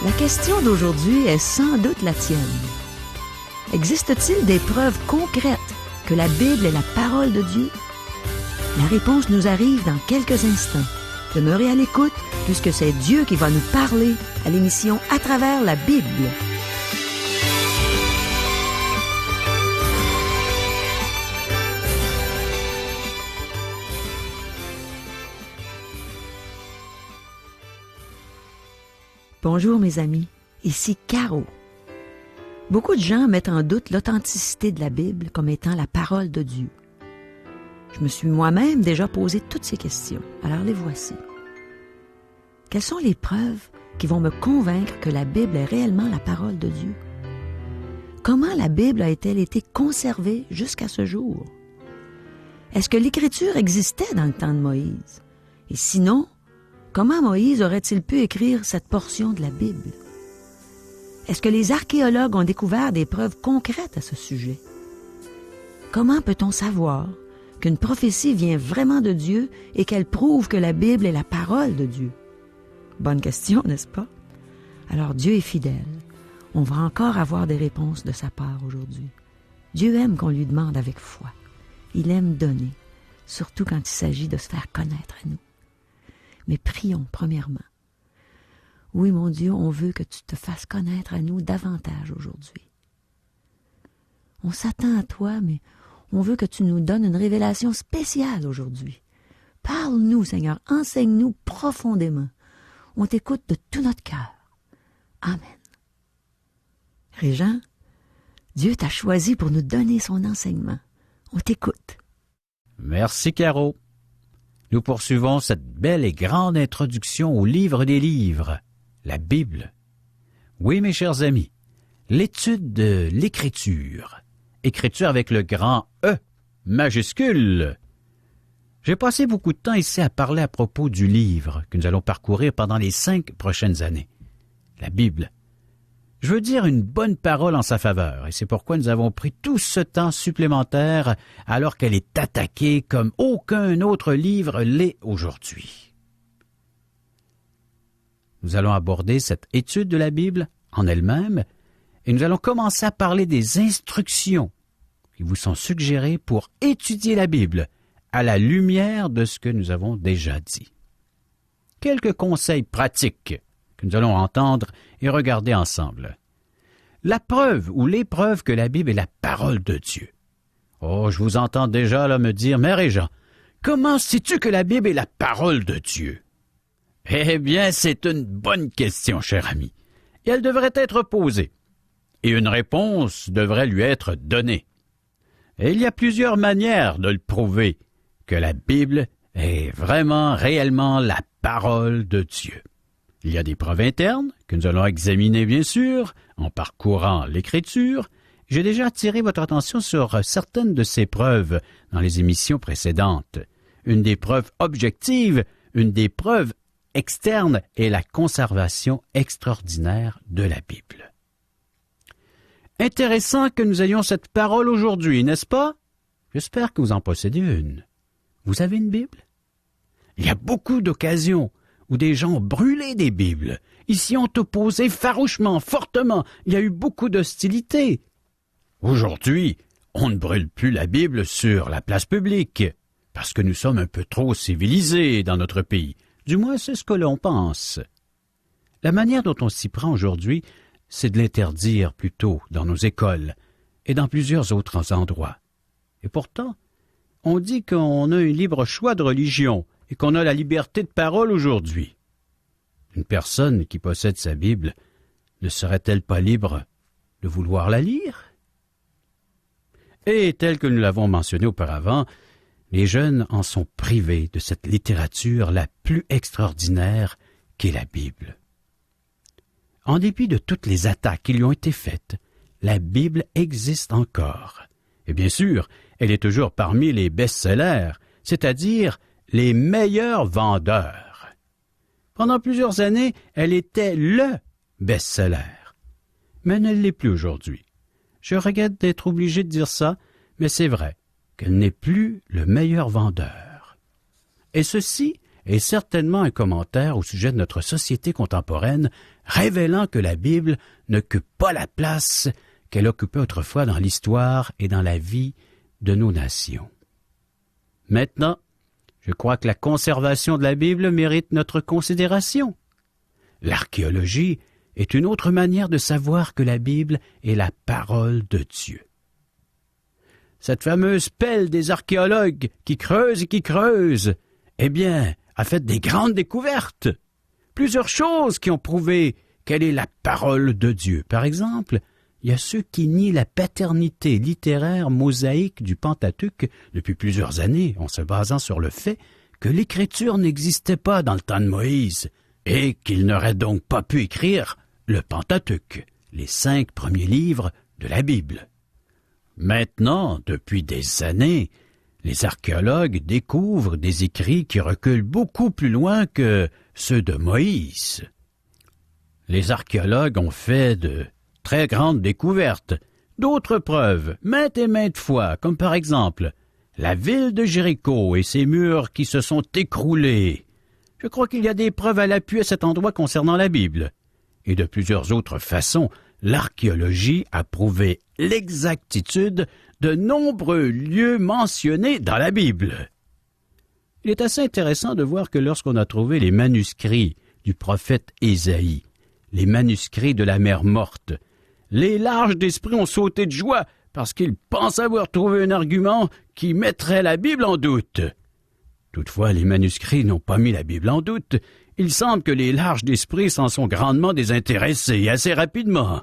La question d'aujourd'hui est sans doute la tienne. Existe-t-il des preuves concrètes que la Bible est la parole de Dieu? La réponse nous arrive dans quelques instants. Demeurez à l'écoute puisque c'est Dieu qui va nous parler à l'émission À travers la Bible. Bonjour mes amis, ici Caro. Beaucoup de gens mettent en doute l'authenticité de la Bible comme étant la parole de Dieu. Je me suis moi-même déjà posé toutes ces questions, alors les voici. Quelles sont les preuves qui vont me convaincre que la Bible est réellement la parole de Dieu? Comment la Bible a-t-elle été conservée jusqu'à ce jour? Est-ce que l'Écriture existait dans le temps de Moïse? Et sinon, comment Moïse aurait-il pu écrire cette portion de la Bible? Est-ce que les archéologues ont découvert des preuves concrètes à ce sujet? Comment peut-on savoir qu'une prophétie vient vraiment de Dieu et qu'elle prouve que la Bible est la parole de Dieu? Bonne question, n'est-ce pas? Alors Dieu est fidèle. On va encore avoir des réponses de sa part aujourd'hui. Dieu aime qu'on lui demande avec foi. Il aime donner, surtout quand il s'agit de se faire connaître à nous. Mais prions premièrement. Oui, mon Dieu, on veut que tu te fasses connaître à nous davantage aujourd'hui. On s'attend à toi, mais on veut que tu nous donnes une révélation spéciale aujourd'hui. Parle-nous, Seigneur, enseigne-nous profondément. On t'écoute de tout notre cœur. Amen. Régent, Dieu t'a choisi pour nous donner son enseignement. On t'écoute. Merci, Caro. Nous poursuivons cette belle et grande introduction au livre des livres, la Bible. Oui, mes chers amis, l'étude de l'écriture, écriture avec le grand E majuscule. J'ai passé beaucoup de temps ici à parler à propos du livre que nous allons parcourir pendant les 5 prochaines années, la Bible. Je veux dire une bonne parole en sa faveur, et c'est pourquoi nous avons pris tout ce temps supplémentaire alors qu'elle est attaquée comme aucun autre livre l'est aujourd'hui. Nous allons aborder cette étude de la Bible en elle-même, et nous allons commencer à parler des instructions qui vous sont suggérées pour étudier la Bible à la lumière de ce que nous avons déjà dit. Quelques conseils pratiques que nous allons entendre et regarder ensemble. La preuve ou les preuves que la Bible est la parole de Dieu. Oh, je vous entends déjà là me dire, mais Régent, comment sais-tu que la Bible est la parole de Dieu? Eh bien, c'est une bonne question, cher ami, et elle devrait être posée, et une réponse devrait lui être donnée. Et il y a plusieurs manières de le prouver que la Bible est vraiment, réellement la parole de Dieu. Il y a des preuves internes que nous allons examiner, bien sûr, en parcourant l'Écriture. J'ai déjà attiré votre attention sur certaines de ces preuves dans les émissions précédentes. Une des preuves objectives, une des preuves externes est la conservation extraordinaire de la Bible. Intéressant que nous ayons cette parole aujourd'hui, n'est-ce pas? J'espère que vous en possédez une. Vous avez une Bible? Il y a beaucoup d'occasions où des gens ont brûlé des Bibles. Ils s'y ont opposés farouchement, fortement. Il y a eu beaucoup d'hostilité. Aujourd'hui, on ne brûle plus la Bible sur la place publique, parce que nous sommes un peu trop civilisés dans notre pays. Du moins, c'est ce que l'on pense. La manière dont on s'y prend aujourd'hui, c'est de l'interdire plutôt dans nos écoles et dans plusieurs autres endroits. Et pourtant, on dit qu'on a un libre choix de religion et qu'on a la liberté de parole aujourd'hui. Une personne qui possède sa Bible ne serait-elle pas libre de vouloir la lire? Et tel que nous l'avons mentionné auparavant, les jeunes en sont privés de cette littérature la plus extraordinaire qu'est la Bible. En dépit de toutes les attaques qui lui ont été faites, la Bible existe encore. Et bien sûr, elle est toujours parmi les best-sellers, c'est-à-dire les meilleurs vendeurs. Pendant plusieurs années, elle était le best-seller. Mais elle ne l'est plus aujourd'hui. Je regrette d'être obligé de dire ça, mais c'est vrai qu'elle n'est plus le meilleur vendeur. Et ceci est certainement un commentaire au sujet de notre société contemporaine, révélant que la Bible n'occupe pas la place qu'elle occupait autrefois dans l'histoire et dans la vie de nos nations. Maintenant, je crois que la conservation de la Bible mérite notre considération. L'archéologie est une autre manière de savoir que la Bible est la parole de Dieu. Cette fameuse pelle des archéologues qui creusent et qui creusent, eh bien, a fait des grandes découvertes. Plusieurs choses qui ont prouvé qu'elle est la parole de Dieu. Par exemple, il y a ceux qui nient la paternité littéraire mosaïque du Pentateuque depuis plusieurs années, en se basant sur le fait que l'Écriture n'existait pas dans le temps de Moïse et qu'il n'aurait donc pas pu écrire le Pentateuque, les 5 premiers livres de la Bible. Maintenant, depuis des années, les archéologues découvrent des écrits qui reculent beaucoup plus loin que ceux de Moïse. Les archéologues ont fait de très grandes découvertes, d'autres preuves, maintes et maintes fois, comme par exemple la ville de Jéricho et ses murs qui se sont écroulés. Je crois qu'il y a des preuves à l'appui à cet endroit concernant la Bible. Et de plusieurs autres façons, l'archéologie a prouvé l'exactitude de nombreux lieux mentionnés dans la Bible. Il est assez intéressant de voir que lorsqu'on a trouvé les manuscrits du prophète Ésaïe, les manuscrits de la mer morte, les larges d'esprit ont sauté de joie parce qu'ils pensent avoir trouvé un argument qui mettrait la Bible en doute. Toutefois, les manuscrits n'ont pas mis la Bible en doute. Il semble que les larges d'esprit s'en sont grandement désintéressés assez rapidement.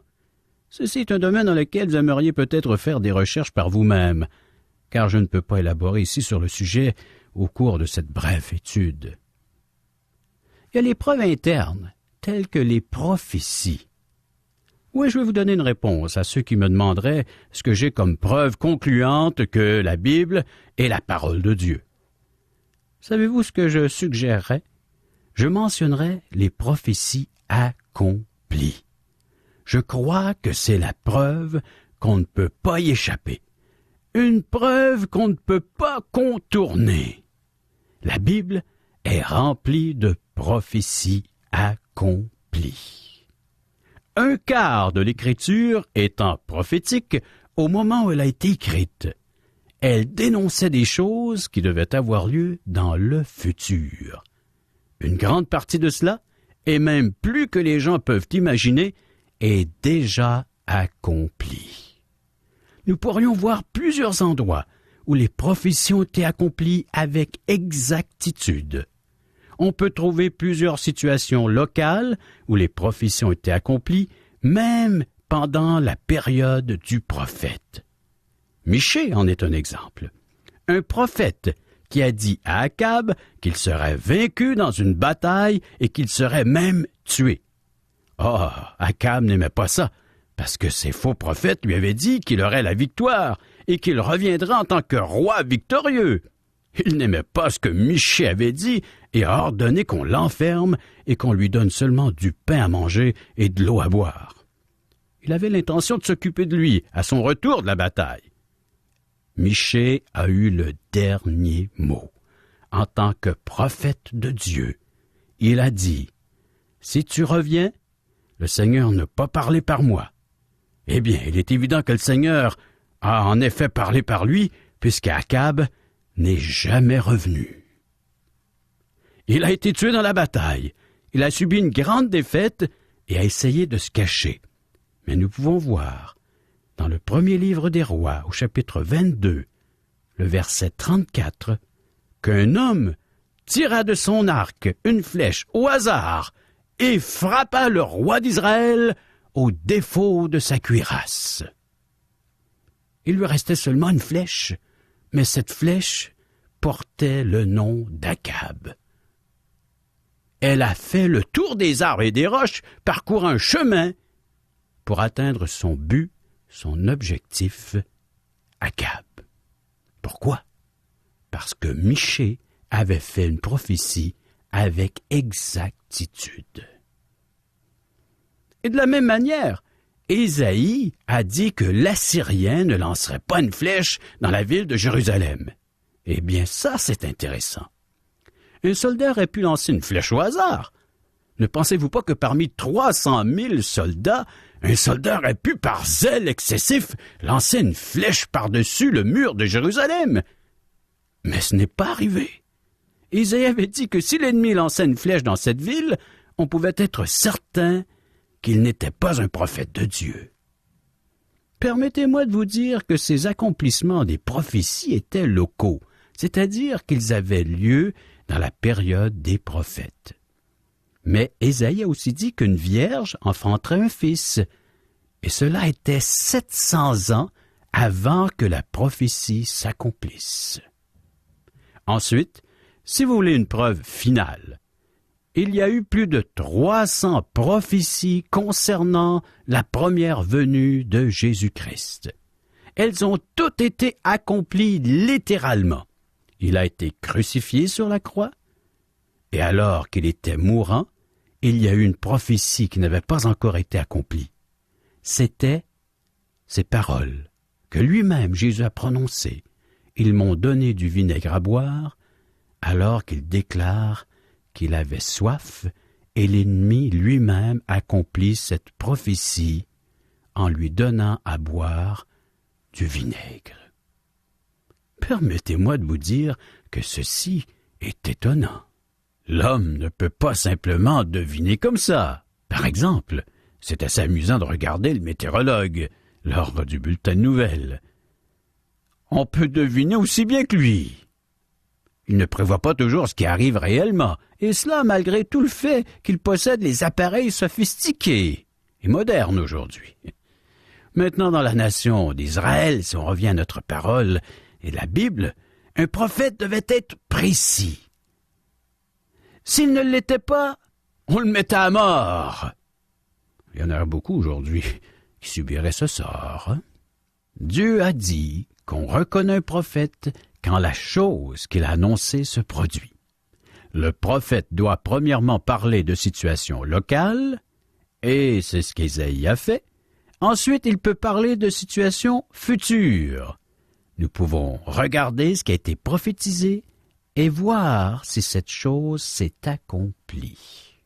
Ceci est un domaine dans lequel vous aimeriez peut-être faire des recherches par vous-même, car je ne peux pas élaborer ici sur le sujet au cours de cette brève étude. Il y a les preuves internes, telles que les prophéties. Oui, je vais vous donner une réponse à ceux qui me demanderaient ce que j'ai comme preuve concluante que la Bible est la parole de Dieu. Savez-vous ce que je suggérerais? Je mentionnerai les prophéties accomplies. Je crois que c'est la preuve qu'on ne peut pas y échapper. Une preuve qu'on ne peut pas contourner. La Bible est remplie de prophéties accomplies. Un quart de l'Écriture étant prophétique au moment où elle a été écrite. Elle dénonçait des choses qui devaient avoir lieu dans le futur. Une grande partie de cela, et même plus que les gens peuvent imaginer, est déjà accomplie. Nous pourrions voir plusieurs endroits où les prophéties ont été accomplies avec exactitude. On peut trouver plusieurs situations locales où les prophéties ont été accomplies, même pendant la période du prophète. Michée en est un exemple. Un prophète qui a dit à Akab qu'il serait vaincu dans une bataille et qu'il serait même tué. Oh, Akab n'aimait pas ça, parce que ces faux prophètes lui avaient dit qu'il aurait la victoire et qu'il reviendrait en tant que roi victorieux. Il n'aimait pas ce que Michée avait dit et a ordonné qu'on l'enferme et qu'on lui donne seulement du pain à manger et de l'eau à boire. Il avait l'intention de s'occuper de lui à son retour de la bataille. Michée a eu le dernier mot. En tant que prophète de Dieu, il a dit « Si tu reviens, le Seigneur n'a pas parlé par moi. » Eh bien, il est évident que le Seigneur a en effet parlé par lui, puisqu'Akab n'est jamais revenu. Il a été tué dans la bataille. Il a subi une grande défaite et a essayé de se cacher. Mais nous pouvons voir, dans le premier livre des Rois, au chapitre 22, le verset 34, qu'un homme tira de son arc une flèche au hasard et frappa le roi d'Israël au défaut de sa cuirasse. Il lui restait seulement une flèche, mais cette flèche portait le nom d'Akab. Elle a fait le tour des arbres et des roches, parcourant un chemin pour atteindre son but, son objectif, Akab. Pourquoi? Parce que Michée avait fait une prophétie avec exactitude. Et de la même manière, Ésaïe a dit que l'Assyrien ne lancerait pas une flèche dans la ville de Jérusalem. Eh bien, ça, c'est intéressant. Un soldat aurait pu lancer une flèche au hasard. Ne pensez-vous pas que parmi 300 000 soldats, un soldat aurait pu, par zèle excessif, lancer une flèche par-dessus le mur de Jérusalem? Mais ce n'est pas arrivé. Isaïe avait dit que si l'ennemi lançait une flèche dans cette ville, on pouvait être certain qu'il n'était pas un prophète de Dieu. Permettez-moi de vous dire que ces accomplissements des prophéties étaient locaux, c'est-à-dire qu'ils avaient lieu dans la période des prophètes. Mais Ésaïe a aussi dit qu'une vierge enfanterait un fils, et cela était 700 ans avant que la prophétie s'accomplisse. Ensuite, si vous voulez une preuve finale, il y a eu plus de 300 prophéties concernant la première venue de Jésus-Christ. Elles ont toutes été accomplies littéralement. Il a été crucifié sur la croix, et alors qu'il était mourant, il y a eu une prophétie qui n'avait pas encore été accomplie. C'était ces paroles que lui-même Jésus a prononcées. Ils m'ont donné du vinaigre à boire, alors qu'il déclare qu'il avait soif, et l'ennemi lui-même accomplit cette prophétie en lui donnant à boire du vinaigre. Permettez-moi de vous dire que ceci est étonnant. L'homme ne peut pas simplement deviner comme ça. Par exemple, c'est assez amusant de regarder le météorologue lors du bulletin de nouvelles. On peut deviner aussi bien que lui. Il ne prévoit pas toujours ce qui arrive réellement, et cela malgré tout le fait qu'il possède les appareils sophistiqués et modernes aujourd'hui. Maintenant, dans la nation d'Israël, si on revient à notre parole et la Bible, un prophète devait être précis. S'il ne l'était pas, on le mettait à mort. Il y en a beaucoup aujourd'hui qui subiraient ce sort. Hein? Dieu a dit qu'on reconnaît un prophète quand la chose qu'il a annoncée se produit. Le prophète doit premièrement parler de situations locales, et c'est ce qu'Ésaïe a fait. Ensuite, il peut parler de situations futures. Nous pouvons regarder ce qui a été prophétisé et voir si cette chose s'est accomplie.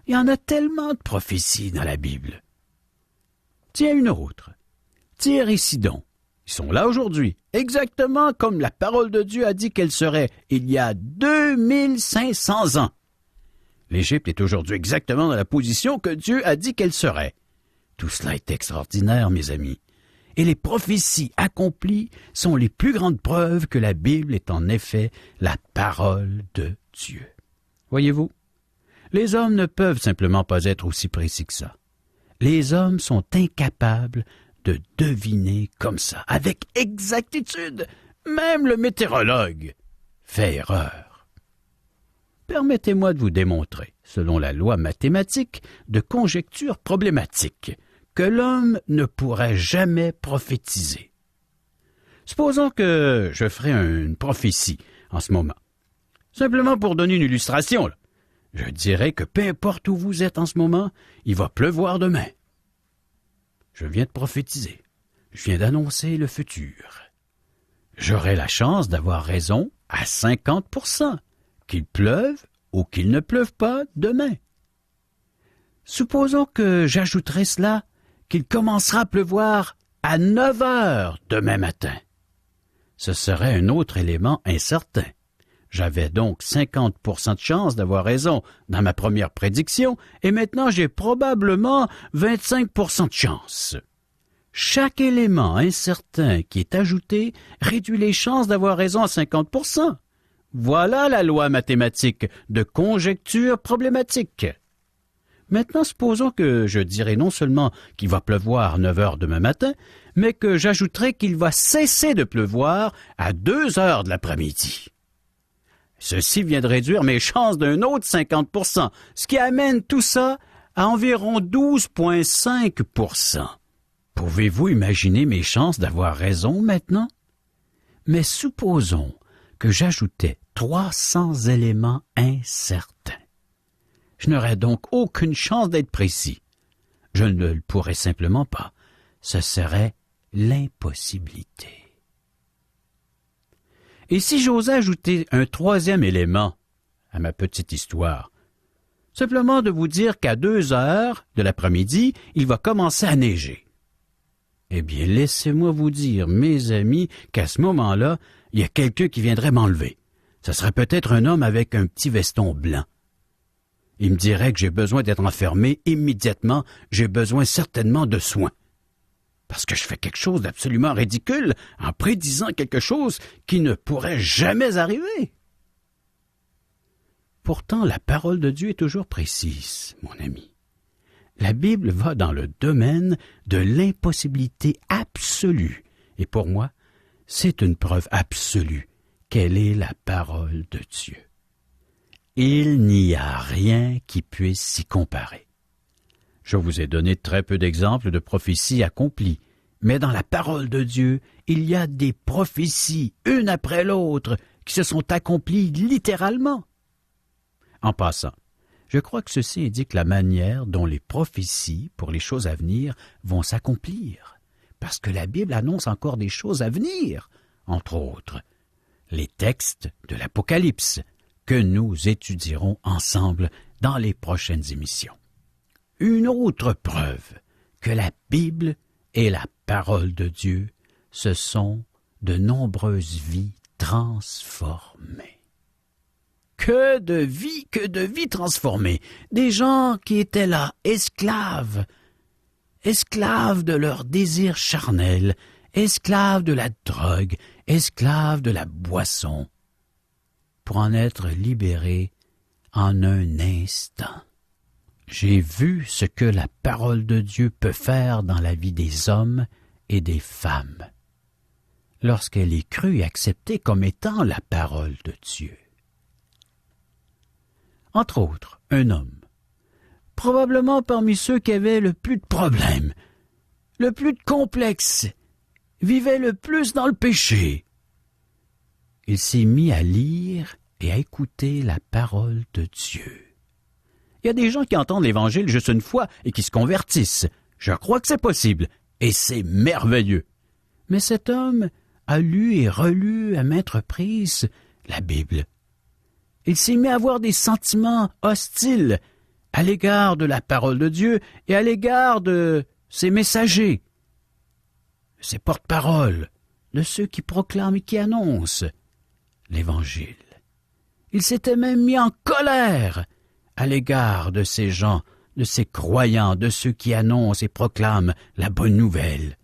Il y en a tellement de prophéties dans la Bible. Tiens une autre. Tyr et Sidon. Ils sont là aujourd'hui, exactement comme la parole de Dieu a dit qu'elle serait il y a 2500 ans. L'Égypte est aujourd'hui exactement dans la position que Dieu a dit qu'elle serait. Tout cela est extraordinaire, mes amis. Et les prophéties accomplies sont les plus grandes preuves que la Bible est en effet la parole de Dieu. Voyez-vous, les hommes ne peuvent simplement pas être aussi précis que ça. Les hommes sont incapables de deviner comme ça, avec exactitude. Même le météorologue fait erreur. Permettez-moi de vous démontrer, selon la loi mathématique de conjecture problématique, que l'homme ne pourrait jamais prophétiser. Supposons que je ferai une prophétie en ce moment. Simplement pour donner une illustration, là. Je dirais que peu importe où vous êtes en ce moment, il va pleuvoir demain. Je viens de prophétiser. Je viens d'annoncer le futur. J'aurai la chance d'avoir raison à 50%, qu'il pleuve ou qu'il ne pleuve pas demain. Supposons que j'ajouterai cela, qu'il commencera à pleuvoir à 9 heures demain matin. Ce serait un autre élément incertain. J'avais donc 50% de chance d'avoir raison dans ma première prédiction, et maintenant j'ai probablement 25% de chance. Chaque élément incertain qui est ajouté réduit les chances d'avoir raison à 50%. Voilà la loi mathématique de conjecture problématique. Maintenant, supposons que je dirai non seulement qu'il va pleuvoir à 9 heures demain matin, mais que j'ajouterai qu'il va cesser de pleuvoir à 2 heures de l'après-midi. Ceci vient de réduire mes chances d'un autre 50%, ce qui amène tout ça à environ 12,5%. Pouvez-vous imaginer mes chances d'avoir raison maintenant? Mais supposons que j'ajoutais 300 éléments incertains. Je n'aurais donc aucune chance d'être précis. Je ne le pourrais simplement pas. Ce serait l'impossibilité. Et si j'osais ajouter un troisième élément à ma petite histoire, simplement de vous dire qu'à 2 heures de l'après-midi, il va commencer à neiger. Eh bien, laissez-moi vous dire, mes amis, qu'à ce moment-là, il y a quelqu'un qui viendrait m'enlever. Ce serait peut-être un homme avec un petit veston blanc. Il me dirait que j'ai besoin d'être enfermé immédiatement, j'ai besoin certainement de soins. Parce que je fais quelque chose d'absolument ridicule en prédisant quelque chose qui ne pourrait jamais arriver. Pourtant, la parole de Dieu est toujours précise, mon ami. La Bible va dans le domaine de l'impossibilité absolue. Et pour moi, c'est une preuve absolue qu'elle est la parole de Dieu. Il n'y a rien qui puisse s'y comparer. Je vous ai donné très peu d'exemples de prophéties accomplies, mais dans la parole de Dieu, il y a des prophéties, une après l'autre, qui se sont accomplies littéralement. En passant, je crois que ceci indique la manière dont les prophéties pour les choses à venir vont s'accomplir, parce que la Bible annonce encore des choses à venir, entre autres, les textes de l'Apocalypse, que nous étudierons ensemble dans les prochaines émissions. Une autre preuve que la Bible et la parole de Dieu, ce sont de nombreuses vies transformées. Que de vies transformées! Des gens qui étaient là, esclaves de leurs désirs charnels, esclaves de la drogue, esclaves de la boisson, pour en être libérés en un instant. J'ai vu ce que la parole de Dieu peut faire dans la vie des hommes et des femmes, lorsqu'elle est crue et acceptée comme étant la parole de Dieu. Entre autres, un homme, probablement parmi ceux qui avaient le plus de problèmes, le plus de complexes, vivait le plus dans le péché. Il s'est mis à lire et à écouter la parole de Dieu. Il y a des gens qui entendent l'Évangile juste une fois et qui se convertissent. Je crois que c'est possible, et c'est merveilleux. Mais cet homme a lu et relu à maintes reprises la Bible. Il s'est mis à avoir des sentiments hostiles à l'égard de la parole de Dieu et à l'égard de ses messagers, ses porte-paroles, de ceux qui proclament et qui annoncent l'Évangile. Il s'était même mis en colère à l'égard de ces gens, de ces croyants, de ceux qui annoncent et proclament la bonne nouvelle.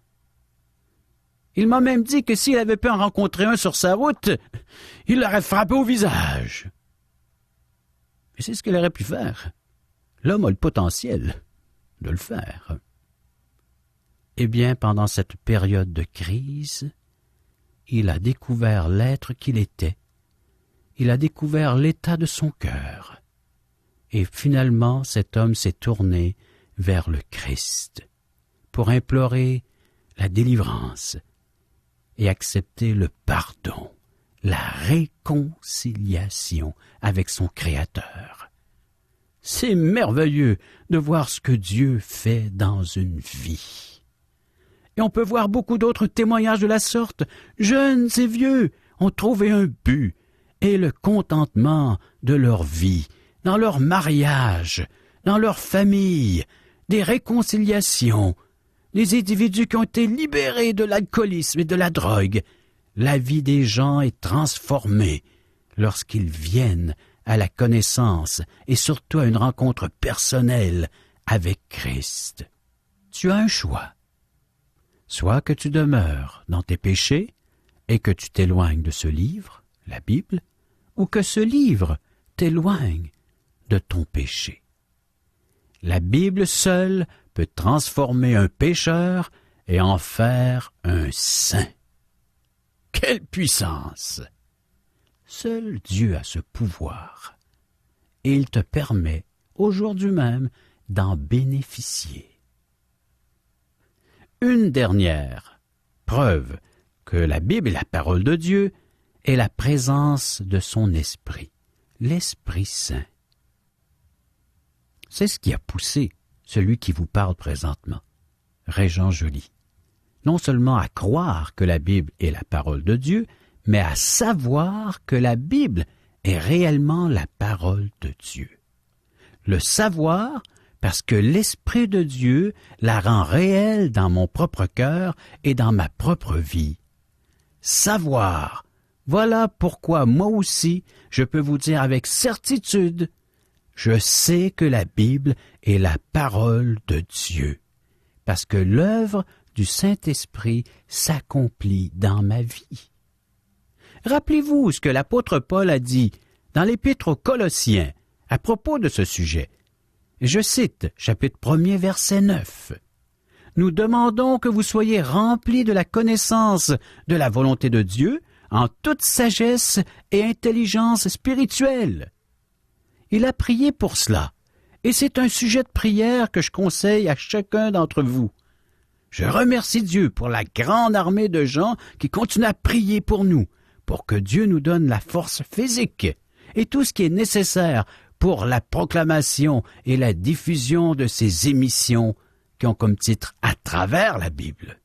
Il m'a même dit que s'il avait pu en rencontrer un sur sa route, il l'aurait frappé au visage. Et c'est ce qu'il aurait pu faire. L'homme a le potentiel de le faire. Eh bien, pendant cette période de crise, il a découvert l'être qu'il était. Il a découvert l'état de son cœur. Et finalement, cet homme s'est tourné vers le Christ pour implorer la délivrance et accepter le pardon, la réconciliation avec son Créateur. C'est merveilleux de voir ce que Dieu fait dans une vie. Et on peut voir beaucoup d'autres témoignages de la sorte. Jeunes et vieux ont trouvé un but et le contentement de leur vie, dans leur mariage, dans leur famille, des réconciliations, des individus qui ont été libérés de l'alcoolisme et de la drogue. La vie des gens est transformée lorsqu'ils viennent à la connaissance et surtout à une rencontre personnelle avec Christ. Tu as un choix. Soit que tu demeures dans tes péchés et que tu t'éloignes de ce livre, la Bible, ou que ce livre t'éloigne de ton péché. La Bible seule peut transformer un pécheur et en faire un saint. Quelle puissance! Seul Dieu a ce pouvoir, et il te permet, aujourd'hui même, d'en bénéficier. Une dernière preuve que la Bible est la parole de Dieu est la présence de son Esprit, l'Esprit Saint. C'est ce qui a poussé celui qui vous parle présentement, Régent Joly, non seulement à croire que la Bible est la parole de Dieu, mais à savoir que la Bible est réellement la parole de Dieu. Le savoir parce que l'Esprit de Dieu la rend réelle dans mon propre cœur et dans ma propre vie. Savoir, voilà pourquoi moi aussi je peux vous dire avec certitude, je sais que la Bible est la parole de Dieu, parce que l'œuvre du Saint-Esprit s'accomplit dans ma vie. Rappelez-vous ce que l'apôtre Paul a dit dans l'Épître aux Colossiens à propos de ce sujet. Je cite, chapitre 1er, verset 9. « Nous demandons que vous soyez remplis de la connaissance de la volonté de Dieu en toute sagesse et intelligence spirituelle. » Il a prié pour cela, et c'est un sujet de prière que je conseille à chacun d'entre vous. Je remercie Dieu pour la grande armée de gens qui continuent à prier pour nous, pour que Dieu nous donne la force physique et tout ce qui est nécessaire pour la proclamation et la diffusion de ces émissions qui ont comme titre « À travers la Bible ».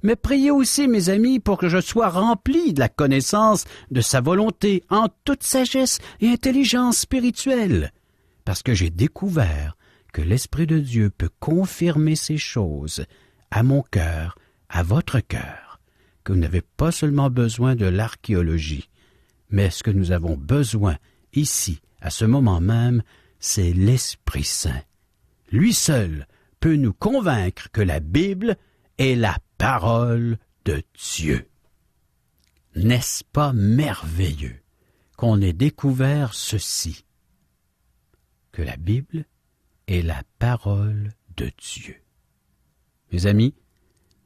Mais priez aussi, mes amis, pour que je sois rempli de la connaissance de sa volonté en toute sagesse et intelligence spirituelle, parce que j'ai découvert que l'Esprit de Dieu peut confirmer ces choses à mon cœur, à votre cœur, que vous n'avez pas seulement besoin de l'archéologie, mais ce que nous avons besoin ici, à ce moment même, c'est l'Esprit Saint. Lui seul peut nous convaincre que la Bible est la parole de Dieu. N'est-ce pas merveilleux qu'on ait découvert ceci, que la Bible est la parole de Dieu? Mes amis,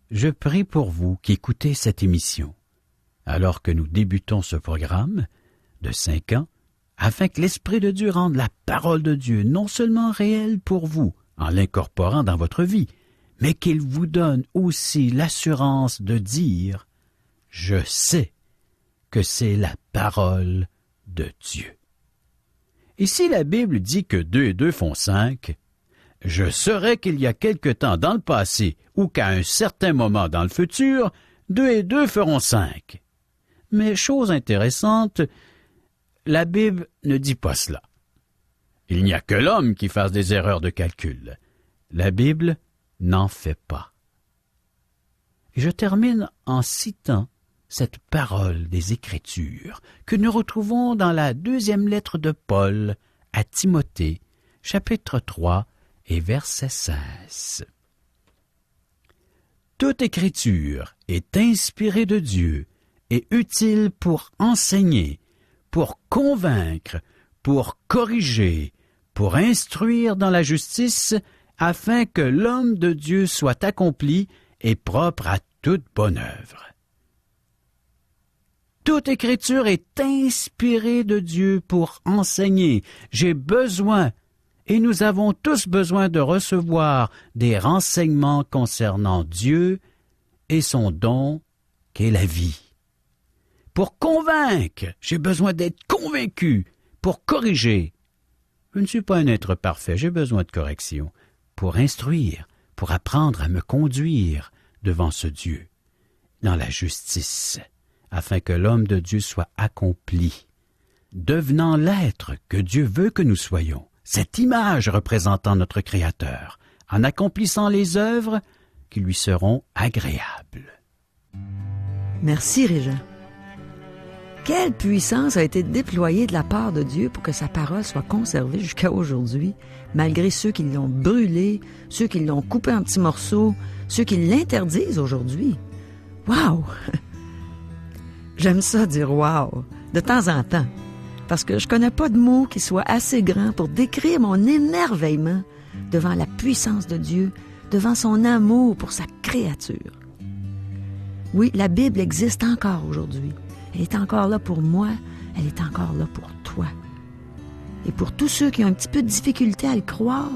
je prie pour vous qui écoutez cette émission, alors que nous débutons ce programme de 5 ans, afin que l'Esprit de Dieu rende la parole de Dieu non seulement réelle pour vous, en l'incorporant dans votre vie, mais qu'il vous donne aussi l'assurance de dire « Je sais que c'est la parole de Dieu ». Et si la Bible dit que 2 et 2 font 5, je saurais qu'il y a quelque temps dans le passé ou qu'à un certain moment dans le futur, 2 et 2 feront 5. Mais chose intéressante, la Bible ne dit pas cela. Il n'y a que l'homme qui fasse des erreurs de calcul. La Bible n'en fait pas. Et je termine en citant cette parole des Écritures que nous retrouvons dans la 2e lettre de Paul à Timothée, chapitre 3 et verset 16. Toute Écriture est inspirée de Dieu et utile pour enseigner, pour convaincre, pour corriger, pour instruire dans la justice, afin que l'homme de Dieu soit accompli et propre à toute bonne œuvre. Toute Écriture est inspirée de Dieu pour enseigner. J'ai besoin, et nous avons tous besoin de recevoir des renseignements concernant Dieu et son don qu'est la vie. Pour convaincre, j'ai besoin d'être convaincu. Pour corriger, je ne suis pas un être parfait, j'ai besoin de correction. Pour instruire, pour apprendre à me conduire devant ce Dieu, dans la justice, afin que l'homme de Dieu soit accompli, devenant l'être que Dieu veut que nous soyons, cette image représentant notre Créateur, en accomplissant les œuvres qui lui seront agréables. Merci, Régent. Quelle puissance a été déployée de la part de Dieu pour que sa parole soit conservée jusqu'à aujourd'hui, malgré ceux qui l'ont brûlée, ceux qui l'ont coupée en petits morceaux, ceux qui l'interdisent aujourd'hui. Wow! J'aime ça dire « wow » de temps en temps, parce que je connais pas de mots qui soient assez grands pour décrire mon émerveillement devant la puissance de Dieu, devant son amour pour sa créature. Oui, la Bible existe encore aujourd'hui. Elle est encore là pour moi, elle est encore là pour toi. Et pour tous ceux qui ont un petit peu de difficulté à le croire,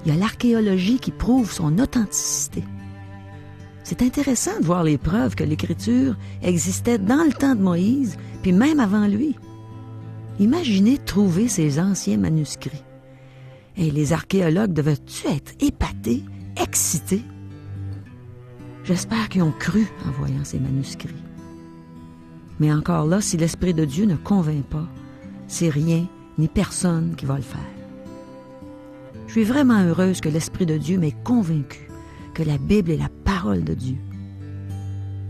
il y a l'archéologie qui prouve son authenticité. C'est intéressant de voir les preuves que l'Écriture existait dans le temps de Moïse, puis même avant lui. Imaginez trouver ces anciens manuscrits. Et les archéologues devaient-tu être épatés, excités? J'espère qu'ils ont cru en voyant ces manuscrits. Mais encore là, si l'Esprit de Dieu ne convainc pas, c'est rien ni personne qui va le faire. Je suis vraiment heureuse que l'Esprit de Dieu m'ait convaincue que la Bible est la parole de Dieu.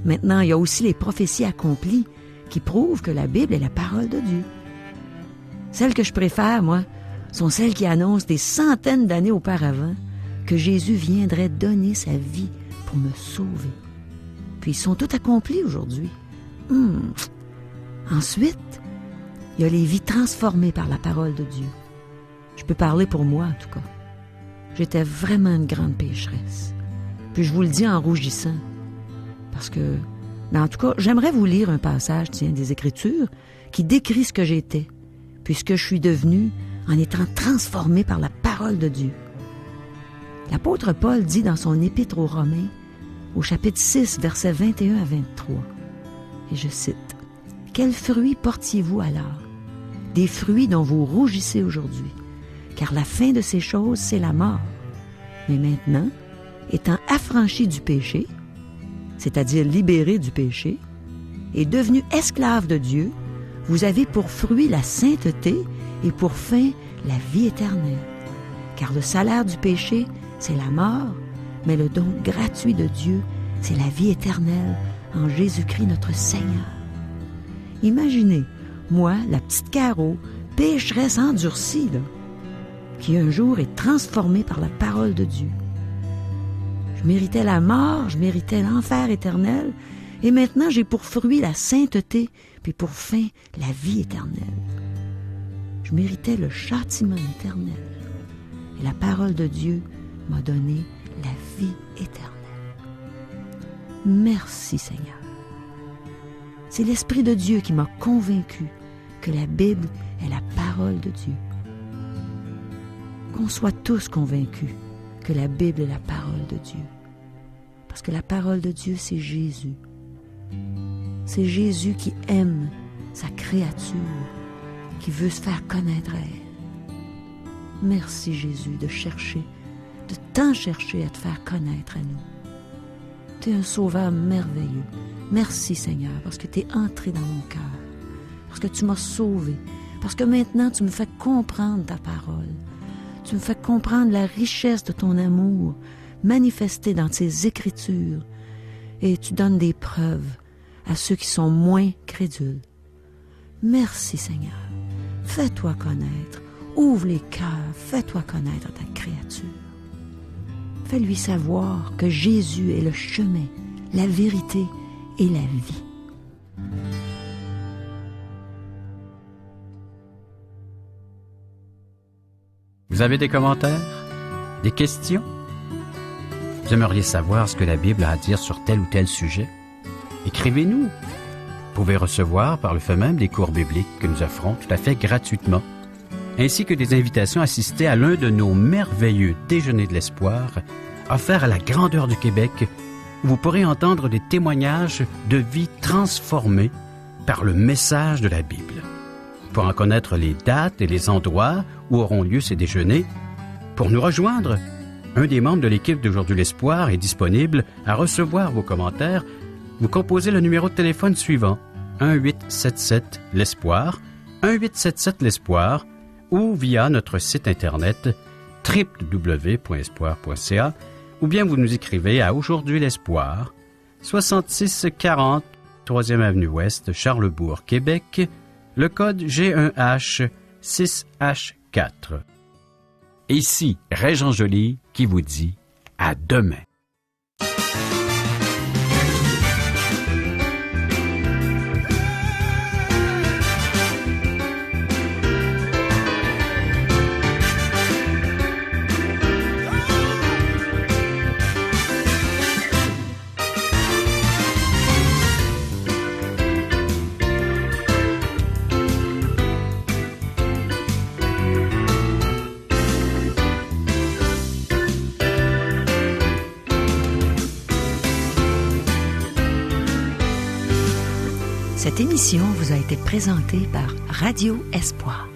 Maintenant, il y a aussi les prophéties accomplies qui prouvent que la Bible est la parole de Dieu. Celles que je préfère, moi, sont celles qui annoncent des centaines d'années auparavant que Jésus viendrait donner sa vie pour me sauver. Puis ils sont toutes accomplies aujourd'hui. Ensuite, il y a les vies transformées par la parole de Dieu. Je peux parler pour moi, en tout cas. J'étais vraiment une grande pécheresse. Puis je vous le dis en rougissant. Parce que, en tout cas, j'aimerais vous lire un passage, des Écritures, qui décrit ce que j'étais, puis ce que je suis devenue en étant transformée par la parole de Dieu. L'apôtre Paul dit dans son épître aux Romains, au chapitre 6, versets 21 à 23, et je cite, « Quels fruits portiez-vous alors? Des fruits dont vous rougissez aujourd'hui, car la fin de ces choses, c'est la mort. Mais maintenant, étant affranchis du péché, c'est-à-dire libérés du péché, et devenus esclaves de Dieu, vous avez pour fruit la sainteté et pour fin la vie éternelle. Car le salaire du péché, c'est la mort, mais le don gratuit de Dieu, c'est la vie éternelle en Jésus-Christ notre Seigneur. » Imaginez, moi, la petite Caro, pécheresse endurcie, là, qui un jour est transformée par la parole de Dieu. Je méritais la mort, je méritais l'enfer éternel, et maintenant j'ai pour fruit la sainteté, puis pour fin la vie éternelle. Je méritais le châtiment éternel, et la parole de Dieu m'a donné la vie éternelle. Merci Seigneur. C'est l'Esprit de Dieu qui m'a convaincu que la Bible est la parole de Dieu. Qu'on soit tous convaincus que la Bible est la parole de Dieu. Parce que la parole de Dieu, c'est Jésus. C'est Jésus qui aime sa créature, qui veut se faire connaître à elle. Merci Jésus de tant chercher à te faire connaître à nous. Tu es un sauveur merveilleux. Merci Seigneur, parce que tu es entré dans mon cœur, parce que tu m'as sauvé, parce que maintenant tu me fais comprendre ta parole. Tu me fais comprendre la richesse de ton amour manifesté dans tes Écritures, et tu donnes des preuves à ceux qui sont moins crédules. Merci Seigneur. Fais-toi connaître. Ouvre les cœurs. Fais-toi connaître à ta créature. Fais-lui savoir que Jésus est le chemin, la vérité et la vie. Vous avez des commentaires? Des questions? Vous aimeriez savoir ce que la Bible a à dire sur tel ou tel sujet? Écrivez-nous. Vous pouvez recevoir par le fait même des cours bibliques que nous offrons tout à fait gratuitement, ainsi que des invitations à assister à l'un de nos merveilleux déjeuners de l'espoir offerts à la grandeur du Québec, où vous pourrez entendre des témoignages de vie transformées par le message de la Bible. Pour en connaître les dates et les endroits où auront lieu ces déjeuners, pour nous rejoindre, un des membres de l'équipe d'Aujourd'hui l'Espoir est disponible à recevoir vos commentaires. Vous composez le numéro de téléphone suivant, 1-877-l'Espoir, 1-877-l'Espoir, ou via notre site Internet www.espoir.ca, ou bien vous nous écrivez à Aujourd'hui l'Espoir, 6640 3e Avenue Ouest, Charlebourg, Québec, le code G1H 6H4. Et ici, Régent Joly qui vous dit à demain. Cette émission vous a été présentée par Radio Espoir.